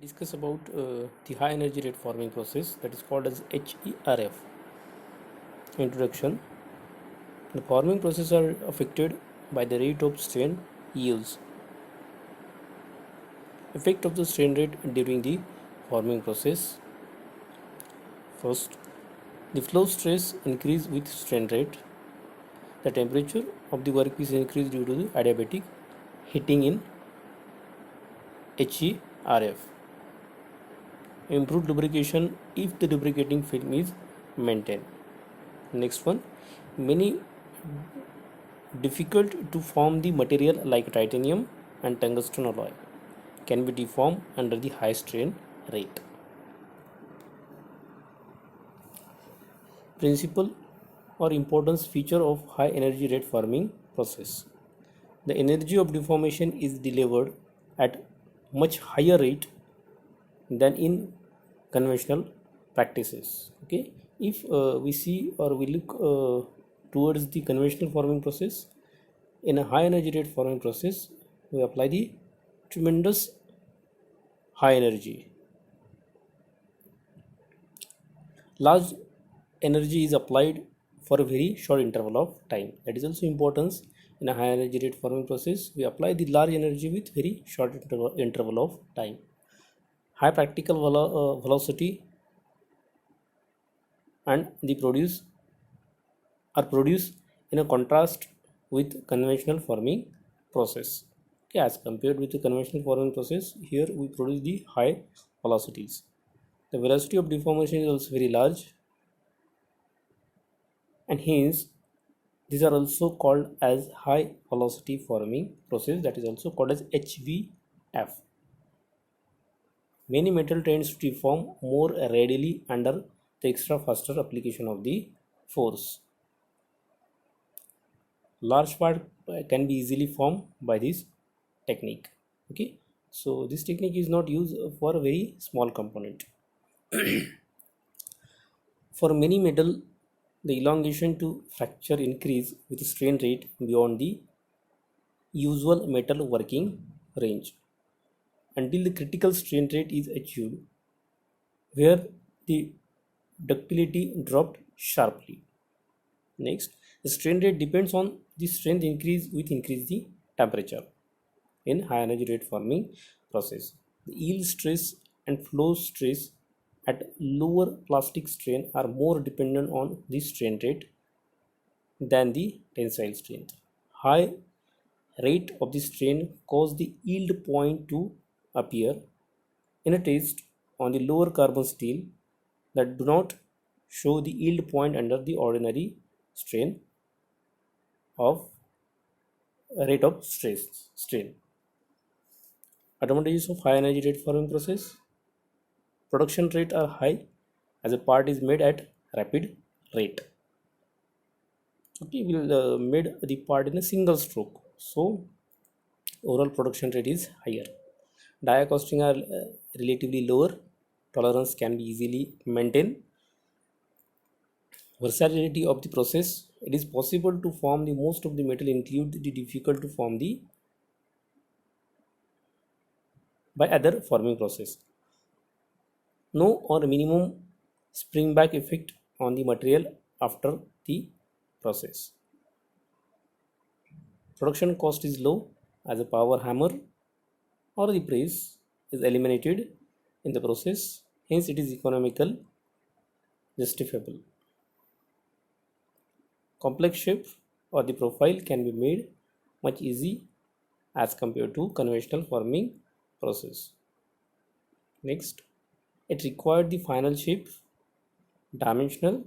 Discuss about the high energy rate forming process that is called as HERF. Introduction. The forming process are affected by the rate of strain yields. Effect of the strain rate during the forming process. First, the flow stress increase with strain rate. The temperature of the workpiece increase due to the adiabatic heating in HERF. Improved lubrication if the lubricating film is maintained. Next one, many difficult to form the material like titanium and tungsten alloy can be deformed under the high strain rate. Principle or importance feature of high energy rate forming process. The energy of deformation is delivered at much higher rate than in conventional practices. Okay, if we see or we look towards the conventional forming process, in a high energy rate forming process we apply the tremendous high energy. Large energy is applied for a very short interval of time. That is also importance. In a high energy rate forming process we apply the large energy with very short interval of time. High practical velocity and the produce are produced in a contrast with conventional forming process. Okay, as compared with the conventional forming process, here we produce the high velocities. The velocity of deformation is also very large, and hence these are also called as high velocity forming process, that is also called as HVF. Many metal tends to deform more readily under the extra faster application of the force. Large part can be easily formed by this technique. Okay, so this technique is not used for a very small component. For many metal, the elongation to fracture increase with strain rate beyond the usual metal working range until the critical strain rate is achieved, where the ductility dropped sharply. Next, the strain rate depends on the strength increase with increase the temperature. In high energy rate forming process, the yield stress and flow stress at lower plastic strain are more dependent on the strain rate than the tensile strength. High rate of the strain cause the yield point to appear in a test on the lower carbon steel that do not show the yield point under the ordinary strain of rate of strain. Advantages of high energy rate forming process: production rate are high as a part is made at rapid rate. Okay, we'll made the part in a single stroke, so overall production rate is higher. Die costing are relatively lower. Tolerance can be easily maintained. Versatility of the process: it is possible to form the most of the metal, include the difficult to form the by other forming process. No or minimum spring back effect on the material after the process. Production cost is low as a power hammer or the press is eliminated in the process, hence it is economical, justifiable. Complex shape or the profile can be made much easy as compared to conventional forming process. Next, it required the final shape dimensional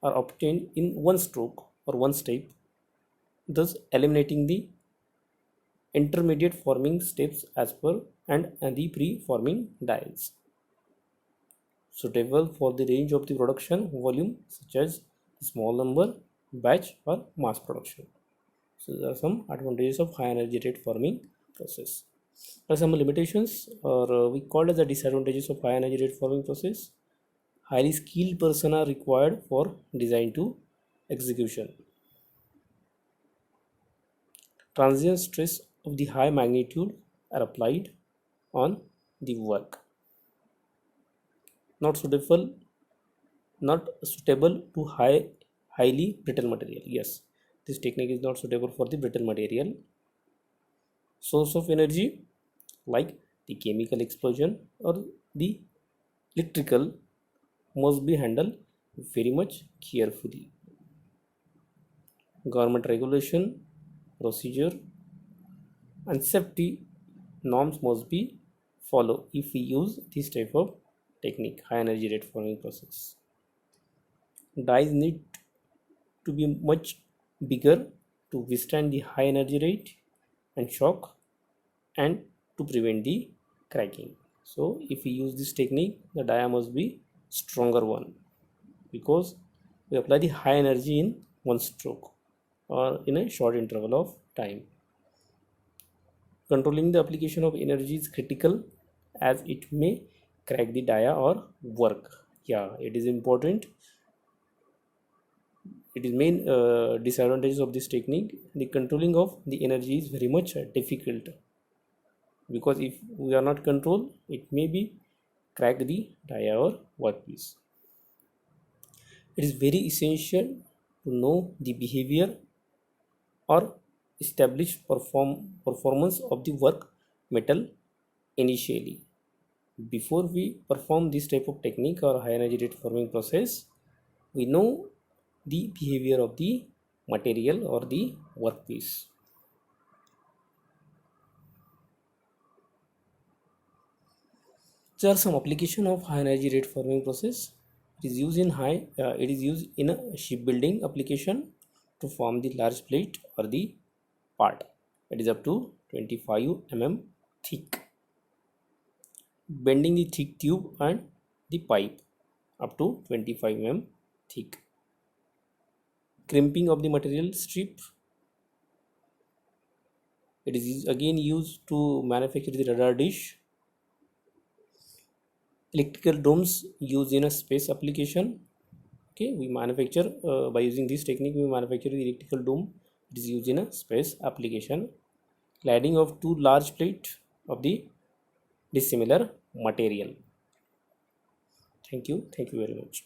are obtained in one stroke or one step, thus eliminating the intermediate forming steps as per and the pre-forming dials. Suitable for the range of the production volume such as small number, batch or mass production. So there are some advantages of high energy rate forming process. There are some limitations, or we call as the disadvantages of high energy rate forming process. Highly skilled person are required for design to execution. Transient stress of the high magnitude are applied on the work. not suitable, not suitable to highly brittle material. Yes, this technique is not suitable for the brittle material. Source of energy like the chemical explosion or the electrical must be handled very much carefully. Government regulation, procedure and safety norms must be followed if we use this type of technique, high energy rate forming process. Dyes need to be much bigger to withstand the high energy rate and shock and to prevent the cracking. So if we use this technique, the dia must be stronger one, because we apply the high energy in one stroke or in a short interval of time. Controlling the application of energy is critical as it may crack the dia or work. Yeah, it is important. It is main disadvantages of this technique. The controlling of the energy is very much difficult, because if we are not control, it may be crack the dia or workpiece. It is very essential to know the behavior or establish performance of the work metal initially. Before we perform this type of technique or high energy rate forming process, we know the behavior of the material or the workpiece. There are some application of high energy rate forming process. It is used in a shipbuilding application to form the large plate or the part. It is up to 25 mm thick. Bending the thick tube and the pipe up to 25 mm thick. Crimping of the material strip. It is again used to manufacture the radar dish. Electrical domes used in a space application. Okay, we manufacture by using this technique we manufacture the electrical dome. It is used in a space application. Cladding of two large plate of the dissimilar material. Thank you very much.